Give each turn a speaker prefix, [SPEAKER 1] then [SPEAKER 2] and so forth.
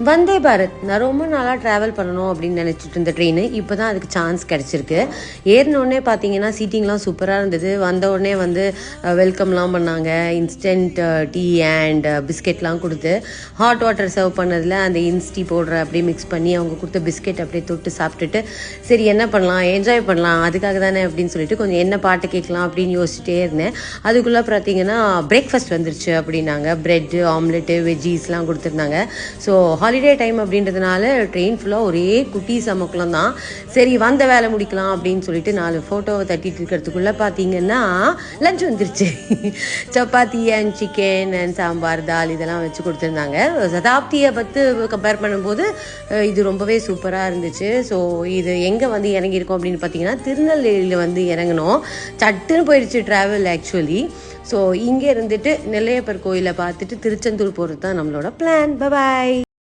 [SPEAKER 1] வந்தே பாரத் நான் ரொம்ப நாளாக ட்ராவல் பண்ணணும் அப்படின்னு நினச்சிட்டு இருந்த ட்ரெயின் இப்போ தான் அதுக்கு சான்ஸ் கிடச்சிருக்கு. ஏறினோடனே பார்த்தீங்கன்னா சீட்டிங்லாம் சூப்பராக இருந்தது. வந்தவுடனே வந்து வெல்கம்லாம் பண்ணாங்க. இன்ஸ்டன்ட் டீ அண்ட் பிஸ்கெட்லாம் கொடுத்து ஹாட் வாட்டர் சர்வ் பண்ணதில் அந்த இன்ஸ்டி பவுடரை அப்படியே மிக்ஸ் பண்ணி அவங்க கொடுத்த பிஸ்கெட் அப்படியே தொட்டு சாப்பிட்டுட்டு சரி என்ன பண்ணலாம் என்ஜாய் பண்ணலாம் அதுக்காக தானே அப்படின்னு சொல்லிட்டு கொஞ்சம் என்ன பாட்டு கேட்கலாம் அப்படின்னு யோசிச்சுட்டே இருந்தேன். அதுக்குள்ளே பார்த்தீங்கன்னா பிரேக்ஃபாஸ்ட் வந்துருச்சு அப்படின்னாங்க. ப்ரெட்டு ஆம்லெட்டு வெஜ்ஜீஸ்லாம் கொடுத்துருந்தாங்க. ஸோ ஹாலிடே டைம் அப்படின்றதுனால ட்ரெயின் ஃபுல்லாக ஒரே குட்டி சமக்குலம் தான். சரி வந்த வேலை முடிக்கலாம் அப்படின்னு சொல்லிட்டு 4 ஃபோட்டோவை தட்டிட்டு இருக்கிறதுக்குள்ளே பார்த்தீங்கன்னா லஞ்ச் வந்துருச்சு. சப்பாத்தி அண்ட் சிக்கன் அண்ட் சாம்பார் தால் இதெல்லாம் வச்சு கொடுத்துருந்தாங்க. சதாப்தியை பற்றி கம்பேர் பண்ணும்போது இது ரொம்பவே சூப்பராக இருந்துச்சு. ஸோ இது எங்கே வந்து இறங்கியிருக்கோம் அப்படின்னு பார்த்தீங்கன்னா திருநெல்வேலியில் வந்து இறங்கணும். சட்டுன்னு போயிடுச்சு ட்ராவல் ஆக்சுவலி. ஸோ இங்கே இருந்துட்டு நெல்லையப்பர் கோயிலை பார்த்துட்டு திருச்செந்தூர் போகிறது தான் நம்மளோட பிளான். பாய்.